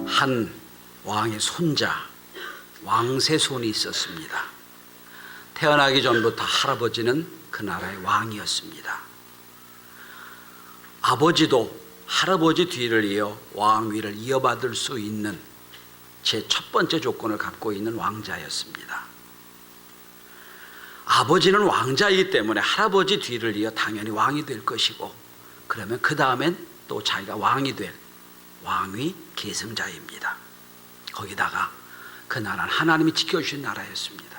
한 왕의 손자 왕세손이 있었습니다. 태어나기 전부터 할아버지는 그 나라의 왕이었습니다. 아버지도 할아버지 뒤를 이어 왕위를 이어받을 수 있는 제 첫 번째 조건을 갖고 있는 왕자였습니다. 아버지는 왕자이기 때문에 할아버지 뒤를 이어 당연히 왕이 될 것이고, 그러면 그 다음엔 또 자기가 왕이 될 왕위 계승자입니다. 거기다가 그 나라는 하나님이 지켜주신 나라였습니다.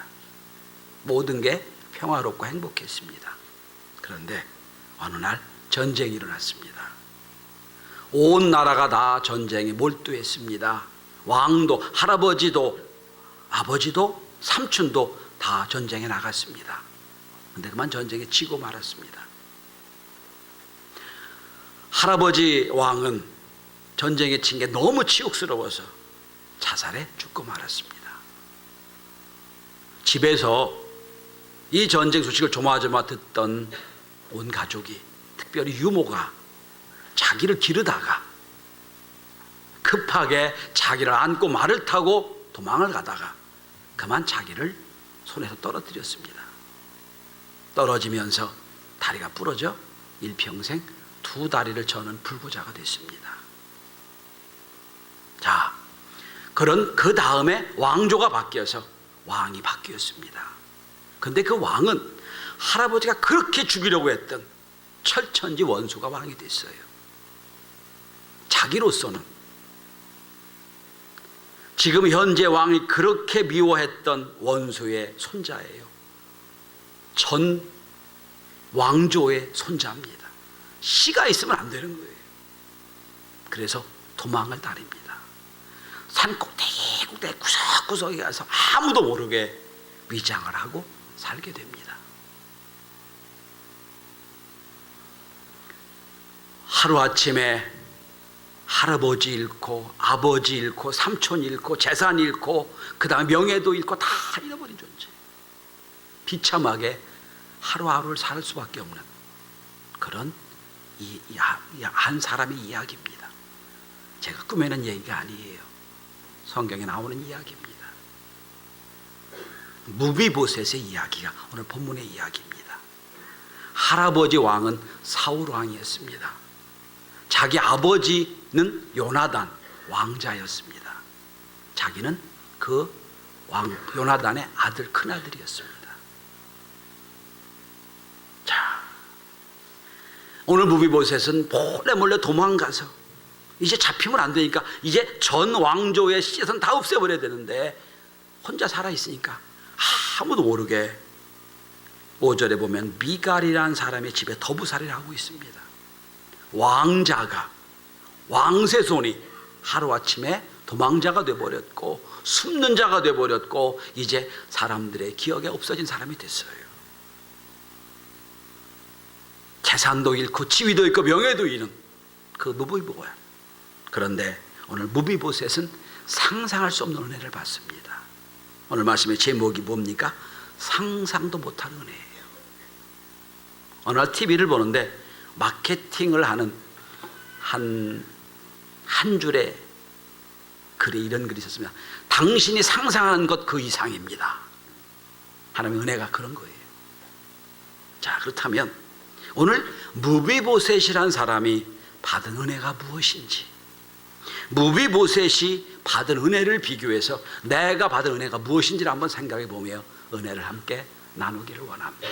모든 게 평화롭고 행복했습니다. 그런데 어느 날 전쟁이 일어났습니다. 온 나라가 다 전쟁에 몰두했습니다. 왕도, 할아버지도, 아버지도, 삼촌도 다 전쟁에 나갔습니다. 그런데 그만 전쟁에 지고 말았습니다. 할아버지 왕은 전쟁에 친 게 너무 치욕스러워서 자살해 죽고 말았습니다. 집에서 이 전쟁 소식을 조마조마 듣던 온 가족이, 특별히 유모가 자기를 기르다가 급하게 자기를 안고 말을 타고 도망을 가다가 그만 자기를 손에서 떨어뜨렸습니다. 떨어지면서 다리가 부러져 일평생 두 다리를 저는 불구자가 됐습니다. 자, 그런 그 다음에 왕조가 바뀌어서 왕이 바뀌었습니다. 근데 그 왕은 할아버지가 그렇게 죽이려고 했던 철천지 원수가 왕이 됐어요. 자기로서는 지금 현재 왕이 그렇게 미워했던 원수의 손자예요. 전 왕조의 손자입니다. 씨가 있으면 안 되는 거예요. 그래서 도망을 다닙니다. 산 꼭대기 구석구석에 가서 아무도 모르게 위장을 하고 살게 됩니다. 하루아침에 할아버지 잃고 아버지 잃고 삼촌 잃고 재산 잃고 그 다음에 명예도 잃고 다 잃어버린 존재, 비참하게 하루하루를 살 수밖에 없는 그런 한 사람의 이야기입니다. 제가 꾸며낸 얘기가 아니에요. 성경에 나오는 이야기입니다. 무비보셋의 이야기가 오늘 본문의 이야기입니다. 할아버지 왕은 사울 왕이었습니다. 자기 아버지는 요나단 왕자였습니다. 자기는 그 왕 요나단의 아들, 큰아들이었습니다. 자, 오늘 무비보셋은 몰래 도망가서 이제 잡히면 안 되니까 이제 전 왕조의 씨앗은 다 없애버려야 되는데 혼자 살아있으니까 아무도 모르게 5절에 보면 미갈이라는 사람의 집에 더부살이를 하고 있습니다. 왕자가, 왕세손이 하루아침에 도망자가 되어버렸고 숨는 자가 되어버렸고 이제 사람들의 기억에 없어진 사람이 됐어요. 재산도 잃고 지위도 잃고 명예도 잃은 그 무비보야. 그런데 오늘 무비보셋은 상상할 수 없는 은혜를 받습니다. 오늘 말씀의 제목이 뭡니까? 상상도 못한 은혜예요. 어느 날 TV를 보는데 마케팅을 하는 한 줄의 글에 이런 글이 있었습니다. 당신이 상상하는 것 그 이상입니다. 하나님의 은혜가 그런 거예요. 자, 그렇다면 오늘 무비보셋이라는 사람이 받은 은혜가 무엇인지, 무비보셋이 받은 은혜를 비교해서 내가 받은 은혜가 무엇인지를 한번 생각해 보며 은혜를 함께 나누기를 원합니다.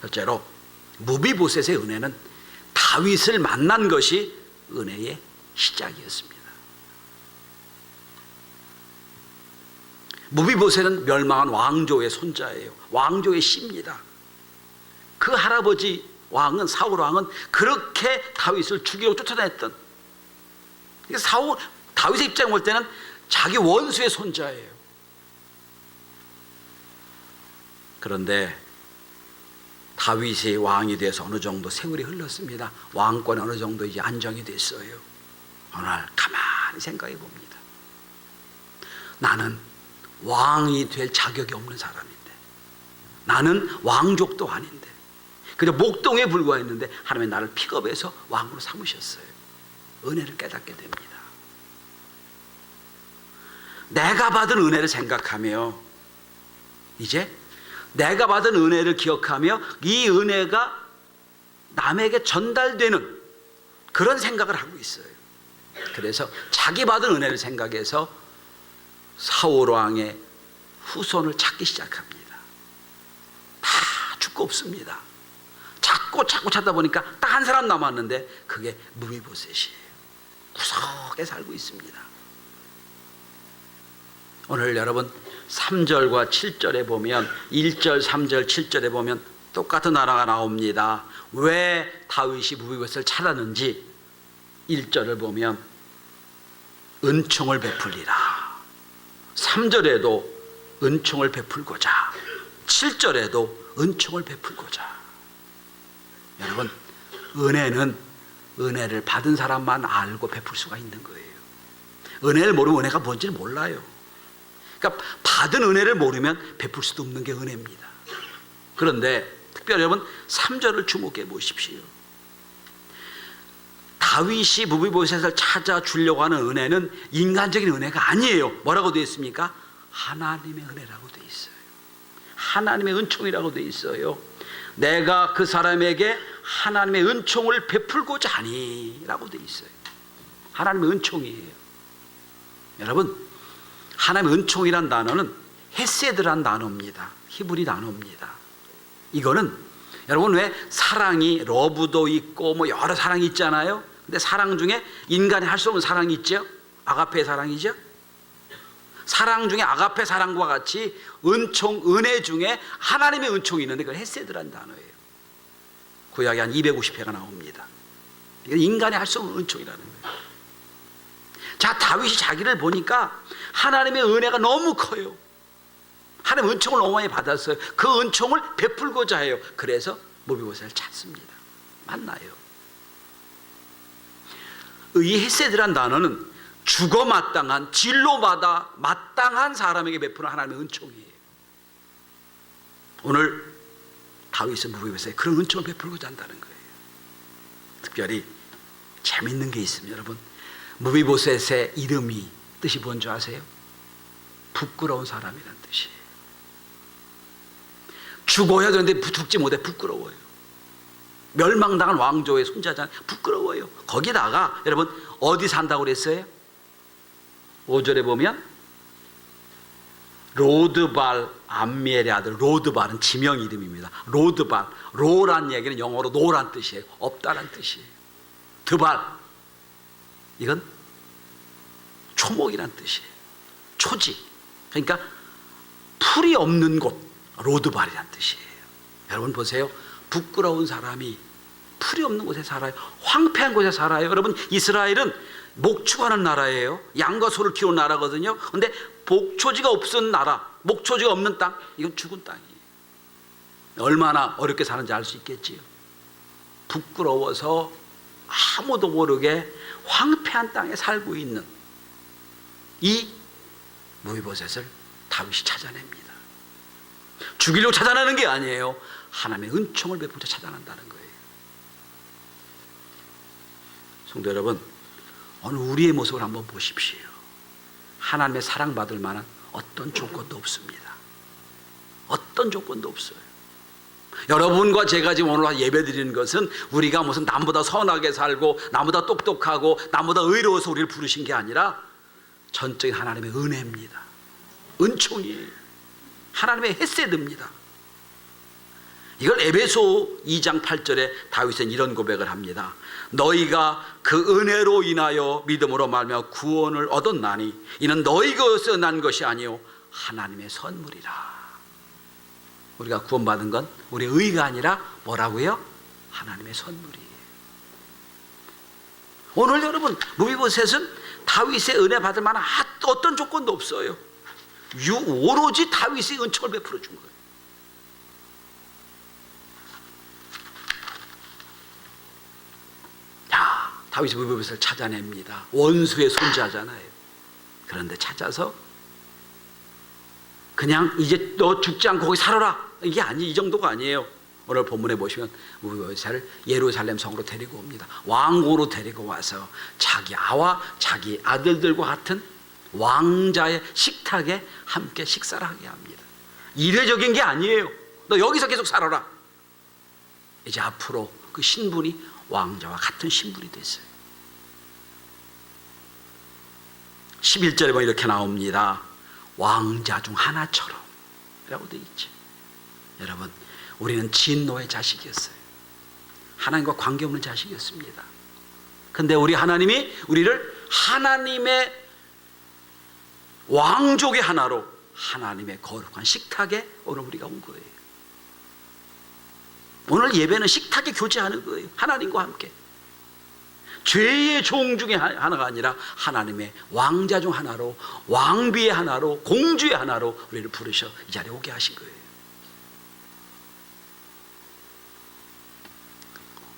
첫째로 무비보셋의 은혜는 다윗을 만난 것이 은혜의 시작이었습니다. 무비보셋은 멸망한 왕조의 손자예요. 왕조의 씨입니다. 그 할아버지 왕은, 사울 왕은 그렇게 다윗을 죽이려고 쫓아다녔던, 다윗의 입장에 볼 때는 자기 원수의 손자예요. 그런데 다윗이 왕이 돼서 어느 정도 세월이 흘렀습니다. 왕권이 어느 정도 이제 안정이 됐어요. 어느 날 가만히 생각해 봅니다. 나는 왕이 될 자격이 없는 사람인데, 나는 왕족도 아닌데, 그저 목동에 불과했는데 하나님이 나를 픽업해서 왕으로 삼으셨어요. 은혜를 깨닫게 됩니다. 내가 받은 은혜를 생각하며, 이제 내가 받은 은혜를 기억하며 이 은혜가 남에게 전달되는 그런 생각을 하고 있어요. 그래서 자기 받은 은혜를 생각해서 사울 왕의 후손을 찾기 시작합니다. 다 죽고 없습니다. 자꾸 찾다 보니까 딱 한 사람 남았는데 그게 무비보셋이에요. 구석에 살고 있습니다. 오늘 여러분 3절과 7절에 보면, 1절, 3절, 7절에 보면 똑같은 나라가 나옵니다. 왜 다윗이 무비보셋을 찾았는지 1절을 보면 은총을 베풀리라, 3절에도 은총을 베풀고자, 7절에도 은총을 베풀고자. 여러분, 은혜는 은혜를 받은 사람만 알고 베풀 수가 있는 거예요. 은혜를 모르면 은혜가 뭔지를 몰라요. 그러니까 받은 은혜를 모르면 베풀 수도 없는 게 은혜입니다. 그런데 특별히 여러분 3절을 주목해 보십시오. 다윗이 무비보셋을 찾아주려고 하는 은혜는 인간적인 은혜가 아니에요. 뭐라고 되어 있습니까? 하나님의 은혜라고 되어 있어요. 하나님의 은총이라고 되어 있어요. 내가 그 사람에게 하나님의 은총을 베풀고자 하니 라고 되어 있어요. 하나님의 은총이에요. 여러분, 하나님의 은총이란 단어는 헤세드란 단어입니다. 히브리 단어입니다. 이거는 여러분, 왜 사랑이 러브도 있고 뭐 여러 사랑이 있잖아요. 근데 사랑 중에 인간이 할 수 없는 사랑이 있죠. 아가페 사랑이죠. 사랑 중에 아가페 사랑과 같이 은총, 은혜 중에 하나님의 은총이 있는데 그걸 헤세드란 단어예요. 구약에 한 250회가 나옵니다. 이건 인간이 할 수 없는 은총이라는 거예요. 자, 다윗이 자기를 보니까 하나님의 은혜가 너무 커요. 하나님의 은총을 너무 많이 받았어요. 그 은총을 베풀고자 해요. 그래서 무비보셋을 찾습니다. 만나요. 이 헤세드란 단어는 죽어 마땅한, 진로마다 마땅한 사람에게 베푸는 하나님의 은총이에요. 오늘 다윗은 무비보셋에 그런 은총을 베풀고자 한다는 거예요. 특별히 재밌는 게 있습니다. 여러분, 무비보셋의 이름이 뜻이 뭔지 아세요? 부끄러운 사람이란 뜻이에요. 죽어야 되는데 죽지 못해 부끄러워요. 멸망당한 왕조의 손자잖아요. 부끄러워요. 거기다가 여러분 어디 산다고 그랬어요? 5절에 보면 로드발 암미엘의 아들, 로드발은 지명 이름입니다. 로드발, 로란 얘기는 영어로 노란 뜻이에요. 없다란 뜻이에요. 드발, 이건 초목이란 뜻이에요. 초지, 그러니까 풀이 없는 곳, 로드발이란 뜻이에요. 여러분 보세요. 부끄러운 사람이 풀이 없는 곳에 살아요. 황폐한 곳에 살아요. 여러분, 이스라엘은 목축하는 나라예요. 양과 소를 키우는 나라거든요. 그런데 목초지가 없는 나라, 목초지가 없는 땅, 이건 죽은 땅이에요. 얼마나 어렵게 사는지 알 수 있겠지요. 부끄러워서 아무도 모르게 황폐한 땅에 살고 있는 이 무비보셋을 다윗이 찾아냅니다. 죽이려고 찾아내는 게 아니에요. 하나님의 은총을 베풀자 찾아낸다는 거예요. 성도 여러분, 오늘 우리의 모습을 한번 보십시오. 하나님의 사랑받을 만한 어떤 조건도 없습니다. 어떤 조건도 없어요. 여러분과 제가 지금 오늘 예배 드리는 것은 우리가 무슨 남보다 선하게 살고 남보다 똑똑하고 남보다 의로워서 우리를 부르신 게 아니라 전적인 하나님의 은혜입니다. 은총이에요. 하나님의 헤세드입니다. 이걸 에베소 2장 8절에 다윗은 이런 고백을 합니다. 너희가 그 은혜로 인하여 믿음으로 말미암아 구원을 얻었나니 이는 너희가 난 것이 아니요 하나님의 선물이라. 우리가 구원받은 건 우리의 의가 아니라 뭐라고요? 하나님의 선물이에요. 오늘 여러분, 무비보셋은 다윗의 은혜 받을 만한 어떤 조건도 없어요. 오로지 다윗의 은총을 베풀어 준 거예요. 자, 다윗이 무비보셋을 찾아냅니다. 원수의 손자잖아요. 그런데 찾아서 그냥 이제 너 죽지 않고 거기 살아라, 이게 이 정도가 아니에요. 오늘 본문에 보시면 무비보셋을 예루살렘 성으로 데리고 옵니다. 왕궁으로 데리고 와서 자기 아와 자기 아들들과 같은 왕자의 식탁에 함께 식사를 하게 합니다. 이례적인 게 아니에요. 너 여기서 계속 살아라. 이제 앞으로 그 신분이 왕자와 같은 신분이 됐어요. 11절에 보면 이렇게 나옵니다. 왕자 중 하나처럼 라고 되어 있죠. 여러분, 우리는 진노의 자식이었어요. 하나님과 관계없는 자식이었습니다. 근데 우리 하나님이 우리를 하나님의 왕족의 하나로, 하나님의 거룩한 식탁에 오늘 우리가 온 거예요. 오늘 예배는 식탁에 교제하는 거예요. 하나님과 함께. 죄의 종 중에 하나가 아니라 하나님의 왕자 중 하나로, 왕비의 하나로, 공주의 하나로 우리를 부르셔 이 자리에 오게 하신 거예요.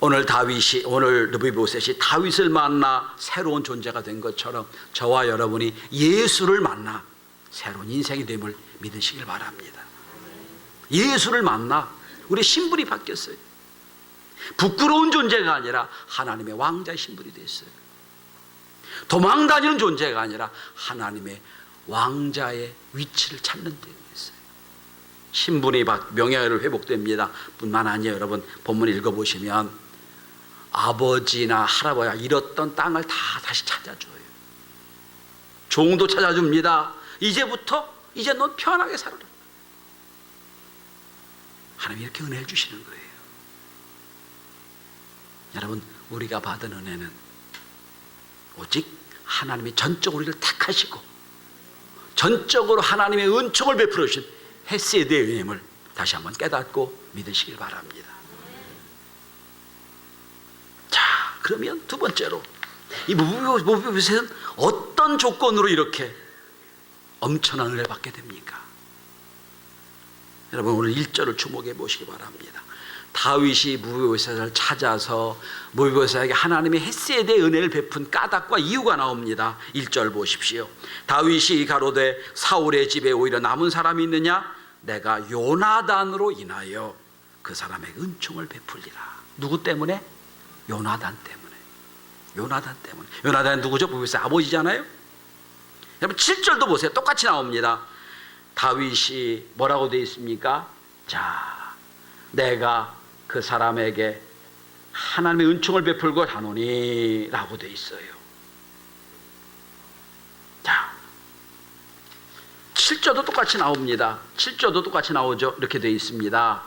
오늘 르비보셋이 다윗을 만나 새로운 존재가 된 것처럼 저와 여러분이 예수를 만나 새로운 인생이 됨을 믿으시길 바랍니다. 예수를 만나 우리 신분이 바뀌었어요. 부끄러운 존재가 아니라 하나님의 왕자의 신분이 됐어요. 도망다니는 존재가 아니라 하나님의 왕자의 위치를 찾는 데 있어요. 신분이 명예를 회복됩니다. 뿐만 아니에요. 여러분, 본문 읽어보시면 아버지나 할아버지가 잃었던 땅을 다 다시 찾아줘요. 종도 찾아줍니다. 이제 넌 편하게 살아라. 하나님이 이렇게 은혜를 주시는 거예요. 여러분, 우리가 받은 은혜는 오직 하나님이 전적으로 우리를 택하시고 전적으로 하나님의 은총을 베풀어 주신 헤세드의 은혜임을 다시 한번 깨닫고 믿으시길 바랍니다. 자, 그러면 두 번째로 이 무비보셋은 어떤 조건으로 이렇게 엄청난 은혜를 받게 됩니까? 여러분, 오늘 1절을 주목해 보시기 바랍니다. 다윗이 무비보셋을 찾아서 무비보셋에게 하나님의 헤세드의 은혜를 베푼 까닭과 이유가 나옵니다. 1절 보십시오. 다윗이 가로되 사울의 집에 오히려 남은 사람이 있느냐? 내가 요나단으로 인하여 그 사람에게 은총을 베풀리라. 누구 때문에? 요나단 때문에. 요나단 때문에. 요나단은 누구죠? 무비보셋 아버지잖아요. 여러분, 7절도 보세요. 똑같이 나옵니다. 다윗이 뭐라고 되어 있습니까? 자, 내가 그 사람에게 하나님의 은총을 베풀고 하노니 라고 되어 있어요. 자, 7절도 똑같이 나옵니다. 7절도 똑같이 나오죠. 이렇게 되어 있습니다.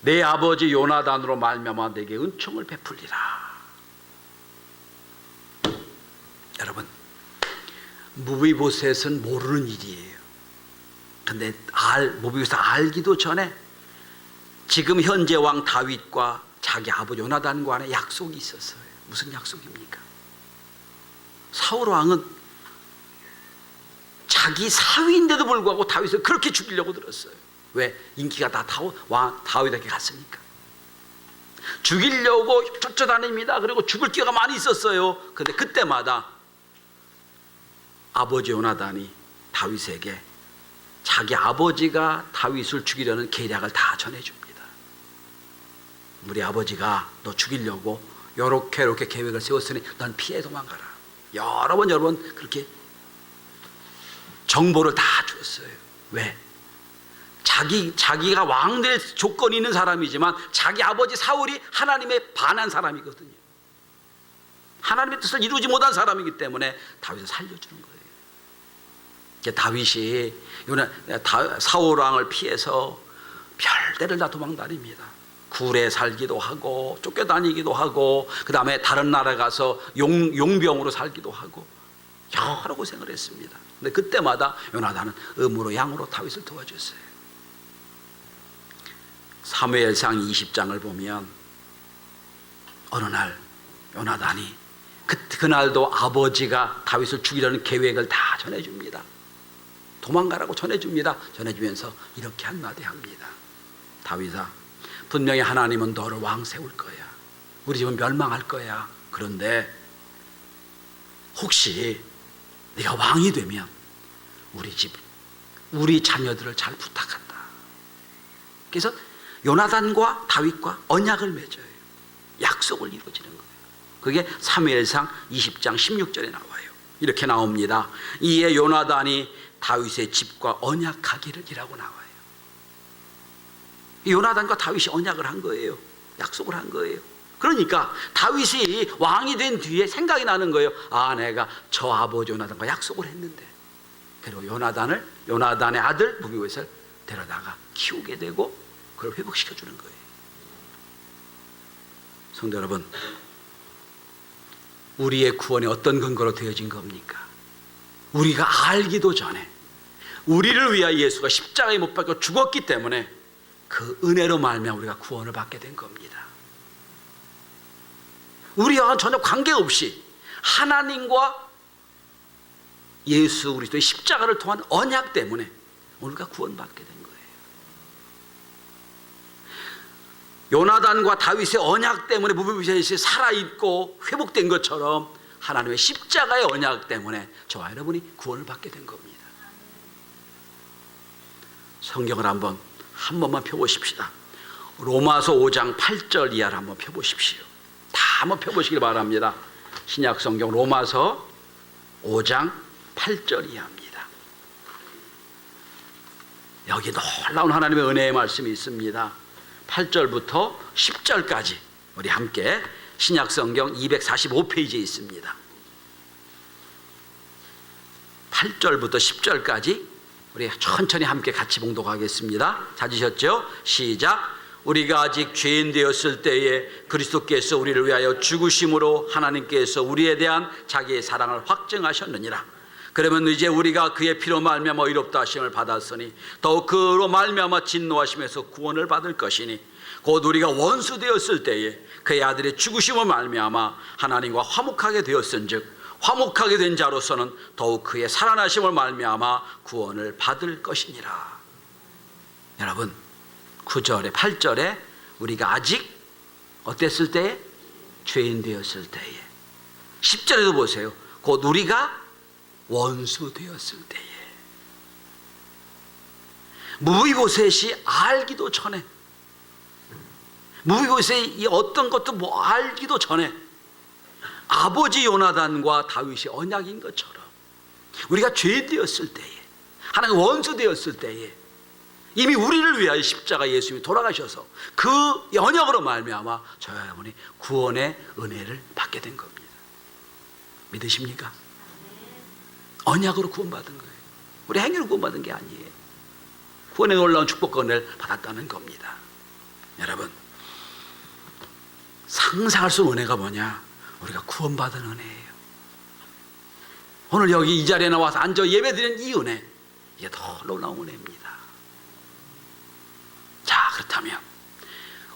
내 아버지 요나단으로 말미암아 내게 은총을 베풀리라. 여러분, 무비보셋은 모르는 일이에요. 근데 무비보셋 알기도 전에 지금 현재 왕 다윗과 자기 아버지 요나단 간에 약속이 있었어요. 무슨 약속입니까? 사울 왕은 자기 사위인데도 불구하고 다윗을 그렇게 죽이려고 들었어요. 왜? 인기가 다 다윗에게 갔으니까. 죽이려고 쫓아다닙니다. 그리고 죽을 기회가 많이 있었어요. 근데 그때마다 아버지 요나단이 다윗에게 자기 아버지가 다윗을 죽이려는 계략을 다 전해줍니다. 우리 아버지가 너 죽이려고 이렇게 계획을 세웠으니 넌 피해 도망가라. 여러 번 그렇게 정보를 다 줬어요. 왜? 자기가 왕 될 조건이 있는 사람이지만 자기 아버지 사울이 하나님에 반한 사람이거든요. 하나님의 뜻을 이루지 못한 사람이기 때문에 다윗을 살려주는 거예요. 다윗이 사울 왕을 피해서 별데를 다 도망다닙니다. 굴에 살기도 하고 쫓겨다니기도 하고 그 다음에 다른 나라에 가서 용병으로 살기도 하고 여러 고생을 했습니다. 근데 그때마다 요나단은 음으로 양으로 다윗을 도와줬어요. 사무엘상 20장을 보면 어느 날 요나단이 그날도 아버지가 다윗을 죽이려는 계획을 다 전해줍니다. 도망가라고 전해줍니다. 전해주면서 이렇게 한마디 합니다. 다윗아, 분명히 하나님은 너를 왕 세울 거야. 우리 집은 멸망할 거야. 그런데 혹시 네가 왕이 되면 우리 자녀들을 잘 부탁한다. 그래서 요나단과 다윗과 언약을 맺어요. 약속을 이루어지는 거예요. 그게 사무엘상 20장 16절에 나와요. 이렇게 나옵니다. 이에 요나단이 다윗의 집과 언약하기를이라고 나와요. 요나단과 다윗이 언약을 한 거예요. 약속을 한 거예요. 그러니까 다윗이 왕이 된 뒤에 생각이 나는 거예요. 아, 내가 저 아버지 요나단과 약속을 했는데. 그리고 요나단의 아들 무비보셋을 데려다가 키우게 되고 그걸 회복시켜 주는 거예요. 성도 여러분, 우리의 구원이 어떤 근거로 되어진 겁니까? 우리가 알기도 전에 우리를 위하여 예수가 십자가에 못 박혀 죽었기 때문에 그 은혜로 말미암아 우리가 구원을 받게 된 겁니다. 우리와 전혀 관계없이 하나님과 예수 그리스도의 십자가를 통한 언약 때문에 우리가 구원받게 된 거예요. 요나단과 다윗의 언약 때문에 무비보셋이 살아있고 회복된 것처럼 하나님의 십자가의 언약 때문에 저와 여러분이 구원을 받게 된 겁니다. 성경을 한 번만 펴보십시다. 로마서 5장 8절 이하를 한번 펴보십시오. 다 한번 펴보시길 바랍니다. 신약 성경 로마서 5장 8절 이하입니다. 여기 놀라운 하나님의 은혜의 말씀이 있습니다. 8절부터 10절까지 우리 함께 신약 성경 245페이지에 있습니다. 8절부터 10절까지 우리 천천히 함께 같이 봉독하겠습니다. 찾으셨죠? 시작. 우리가 아직 죄인 되었을 때에 그리스도께서 우리를 위하여 죽으심으로 하나님께서 우리에 대한 자기의 사랑을 확증하셨느니라. 그러면 이제 우리가 그의 피로 말미암아 의롭다 하심을 받았으니 더욱 그로 말미암아 진노하심에서 구원을 받을 것이니 곧 우리가 원수 되었을 때에 그의 아들의 죽으심을 말미암아 하나님과 화목하게 되었은즉 화목하게 된 자로서는 더욱 그의 살아나심을 말미암아 구원을 받을 것이니라. 여러분, 9절에 8절에 우리가 아직 어땠을 때에? 죄인 되었을 때에. 10절에도 보세요. 곧 우리가 원수 되었을 때에. 무비보셋이 알기도 전에, 무비보셋이 이 어떤 것도 뭐 알기도 전에 아버지 요나단과 다윗이 언약인 것처럼 우리가 죄 되었을 때에, 하나님 원수 되었을 때에 이미 우리를 위하여 십자가 예수님이 돌아가셔서 그 언약으로 말미암아 저와 여러분이 구원의 은혜를 받게 된 겁니다. 믿으십니까? 언약으로 구원받은 거예요. 우리 행위로 구원받은 게 아니에요. 구원의 놀라운 축복권을 받았다는 겁니다. 여러분, 상상할 수 없는 은혜가 뭐냐? 우리가 구원받은 은혜예요. 오늘 여기 이 자리에 나와서 앉아 예배드리는 이 은혜, 이게 더 놀라운 은혜입니다. 자, 그렇다면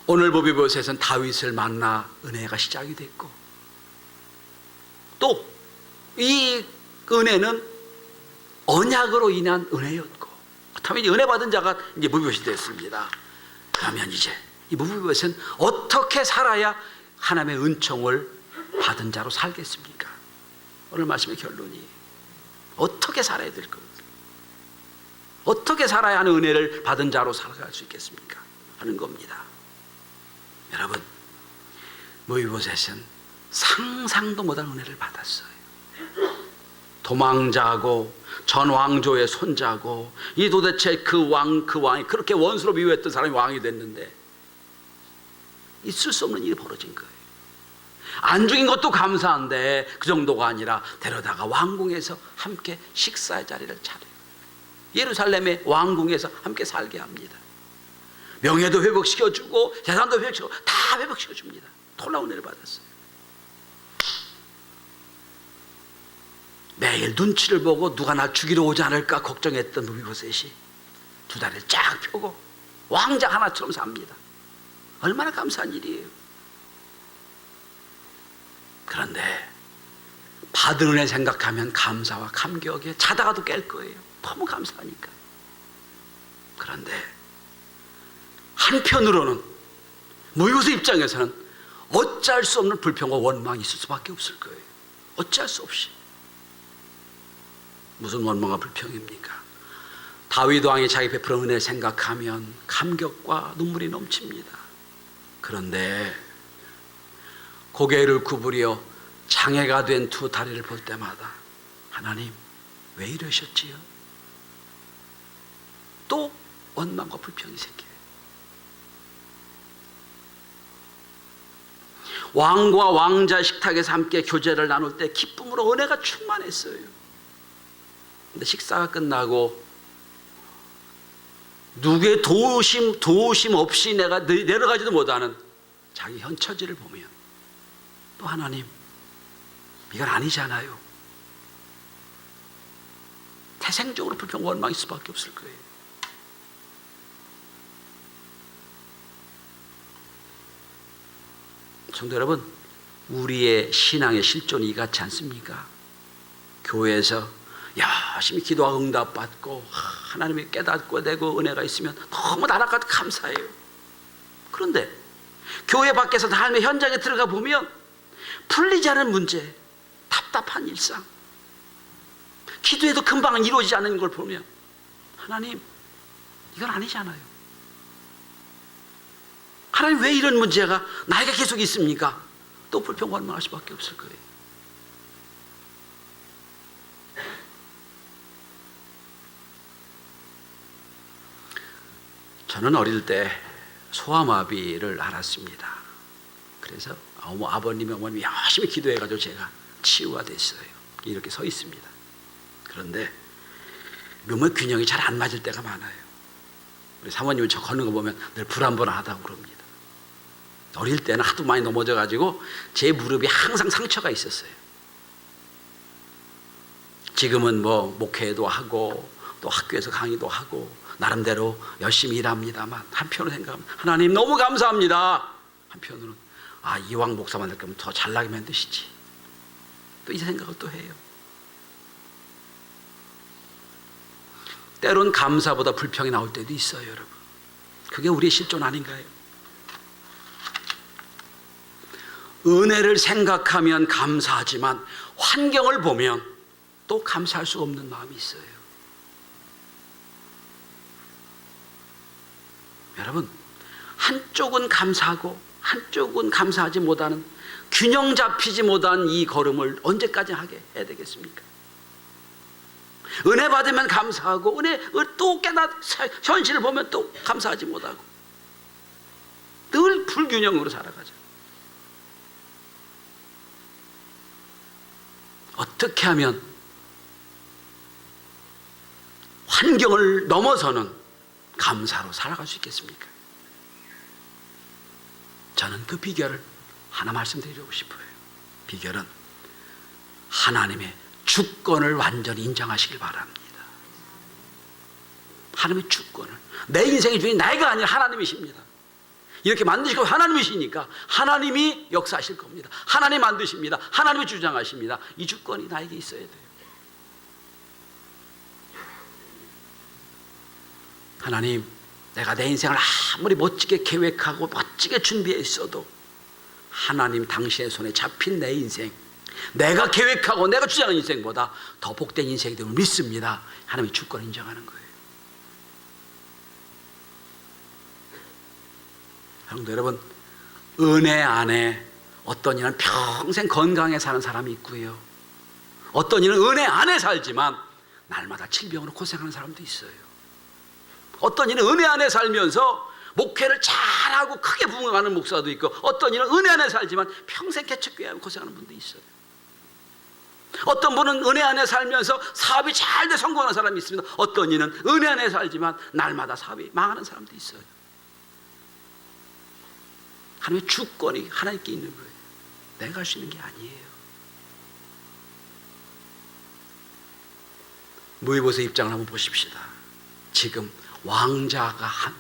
오늘 무비보셋은 다윗을 만나 은혜가 시작이 됐고, 또 이 은혜는 언약으로 인한 은혜였고, 그렇다면 이제 은혜 받은 자가 이제 무비보셋이 됐습니다. 그러면 이제 이 무비보셋은 어떻게 살아야 하나님의 은총을 받은 자로 살겠습니까? 오늘 말씀의 결론이 어떻게 살아야 될 겁니까? 어떻게 살아야 하는 은혜를 받은 자로 살아갈 수 있겠습니까? 하는 겁니다. 여러분, 무비보셋은 상상도 못한 은혜를 받았어요. 도망자고 전 왕조의 손자고, 이 도대체 그 왕이 그렇게 원수로 미워했던 사람이 왕이 됐는데 있을 수 없는 일이 벌어진 거예요. 안 죽인 것도 감사한데 그 정도가 아니라 데려다가 왕궁에서 함께 식사의 자리를 차려요. 예루살렘의 왕궁에서 함께 살게 합니다. 명예도 회복시켜주고 재산도 회복시키고 다 회복시켜줍니다. 놀라운 은혜를 받았어요. 매일 눈치를 보고 누가 날 죽이러 오지 않을까 걱정했던 무비보셋이 두 다리를 쫙 펴고 왕자 하나처럼 삽니다. 얼마나 감사한 일이에요. 그런데 받은 은혜 생각하면 감사와 감격에 자다가도 깰 거예요. 너무 감사하니까. 그런데 한편으로는 무비보셋 입장에서는 어찌할 수 없는 불평과 원망이 있을 수밖에 없을 거예요. 어찌할 수 없이. 무슨 원망과 불평입니까? 다윗 왕이 자기 베풀은 은혜를 생각하면 감격과 눈물이 넘칩니다. 그런데 고개를 구부려 장애가 된 두 다리를 볼 때마다 하나님 왜 이러셨지요? 또 원망과 불평이 생겨요. 왕과 왕자 식탁에서 함께 교제를 나눌 때 기쁨으로 은혜가 충만했어요. 근데 식사가 끝나고 누구의 도우심 없이 내가 내려가지도 못하는 자기 현 처지를 보면 또 하나님 이건 아니잖아요. 태생적으로 불평과 원망일 수밖에 없을 거예요. 성도 여러분, 우리의 신앙의 실존이 이같지 않습니까? 교회에서 열심히 기도하고 응답받고 하나님이 깨닫고 되고 은혜가 있으면 너무 나라가 감사해요. 그런데 교회 밖에서 삶의 현장에 들어가 보면 풀리지 않은 문제, 답답한 일상, 기도해도 금방 이루어지지 않는 걸 보면 하나님 이건 아니잖아요. 하나님 왜 이런 문제가 나에게 계속 있습니까? 또 불평과 원망할 수밖에 없을 거예요. 저는 어릴 때 소아마비를 앓았습니다. 그래서 아버님, 어머님이 열심히 기도해가지고 제가 치유가 됐어요. 이렇게 서 있습니다. 그런데 몸의 균형이 잘 안 맞을 때가 많아요. 우리 사모님은 저 걷는 거 보면 늘 불안불안하다고 그럽니다. 어릴 때는 하도 많이 넘어져가지고 제 무릎이 항상 상처가 있었어요. 지금은 뭐 목회도 하고 또 학교에서 강의도 하고 나름대로 열심히 일합니다만 한편으로 생각하면 하나님 너무 감사합니다. 한편으로는 이왕 목사 만들 거면 더 잘나게 만드시지. 또 이 생각을 또 해요. 때론 감사보다 불평이 나올 때도 있어요, 여러분. 그게 우리의 실존 아닌가요? 은혜를 생각하면 감사하지만 환경을 보면 또 감사할 수 없는 마음이 있어요. 여러분, 한쪽은 감사하고 한쪽은 감사하지 못하는 균형 잡히지 못한 이 걸음을 언제까지 하게 해야 되겠습니까? 은혜 받으면 감사하고 은혜를 또 현실을 보면 또 감사하지 못하고 늘 불균형으로 살아가죠. 어떻게 하면 환경을 넘어서는 감사로 살아갈 수 있겠습니까? 저는 그 비결을 하나 말씀드리고 싶어요. 비결은 하나님의 주권을 완전히 인정하시길 바랍니다. 하나님의 주권을, 내 인생의 주인이 나이가 아니라 하나님이십니다. 이렇게 만드시고 하나님이시니까 하나님이 역사하실 겁니다. 하나님 만드십니다. 하나님이 주장하십니다. 이 주권이 나에게 있어야 돼요. 하나님, 내가 내 인생을 아무리 멋지게 계획하고 멋지게 준비해 있어도 하나님 당신의 손에 잡힌 내 인생, 내가 계획하고 내가 주장하는 인생보다 더 복된 인생이 됨을 믿습니다. 하나님의 주권을 인정하는 거예요. 성도 여러분, 은혜 안에 어떤 이는 평생 건강에 사는 사람이 있고요, 어떤 이는 은혜 안에 살지만 날마다 질병으로 고생하는 사람도 있어요. 어떤 이는 은혜 안에 살면서 목회를 잘하고 크게 부흥하는 목사도 있고, 어떤 이는 은혜 안에 살지만 평생 개척교회하고 고생하는 분도 있어요. 어떤 분은 은혜 안에 살면서 사업이 잘 돼 성공하는 사람이 있습니다. 어떤 이는 은혜 안에 살지만 날마다 사업이 망하는 사람도 있어요. 하나님의 주권이 하나님께 있는 거예요. 내가 할 수 있는 게 아니에요. 무이보스의 입장을 한번 보십시다. 지금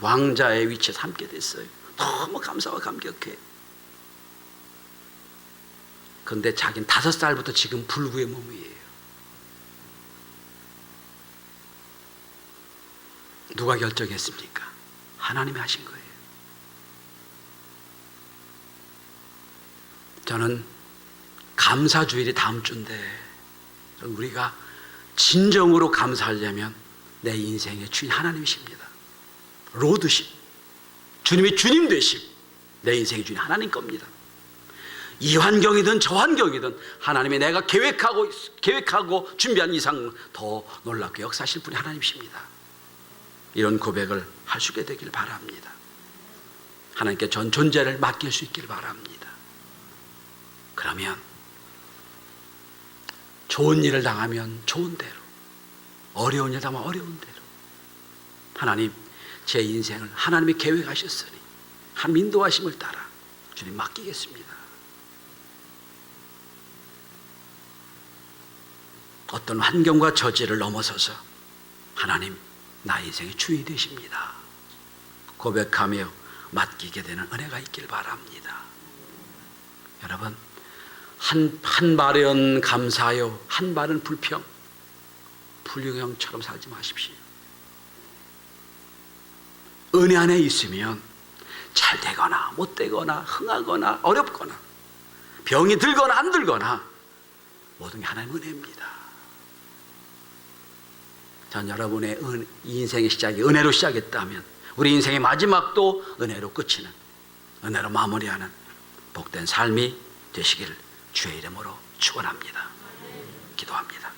왕자의 위치에서 함께 됐어요. 너무 감사와 감격해. 그런데 자기는 5살부터 지금 불구의 몸이에요. 누가 결정했습니까? 하나님이 하신 거예요. 저는 감사주일이 다음 주인데, 우리가 진정으로 감사하려면 내 인생의 주인 하나님이십니다. 로드십, 주님이 주님 되심, 내 인생의 주인 하나님 겁니다. 이 환경이든 저 환경이든 하나님이 내가 계획하고 준비한 이상 더 놀랍게 역사하실 분이 하나님이십니다. 이런 고백을 할 수 있게 되길 바랍니다. 하나님께 전 존재를 맡길 수 있길 바랍니다. 그러면 좋은 일을 당하면 좋은 대로, 어려운 일 당하면 어려운 대로, 하나님 제 인생을 하나님이 계획하셨으니 하나님 인도하심을 따라 주님 맡기겠습니다. 어떤 환경과 저지를 넘어서서 하나님 나의 인생의 주인이 되십니다. 고백하며 맡기게 되는 은혜가 있길 바랍니다. 여러분, 한 발은 감사요, 한 발은 불평형처럼 살지 마십시오. 은혜 안에 있으면 잘 되거나 못 되거나 흥하거나 어렵거나 병이 들거나 안 들거나 모든 게 하나님의 은혜입니다. 전 여러분의 인생의 시작이 은혜로 시작했다면 우리 인생의 마지막도 은혜로 끝이는, 은혜로 마무리하는 복된 삶이 되시기를 주의 이름으로 축원합니다. 기도합니다.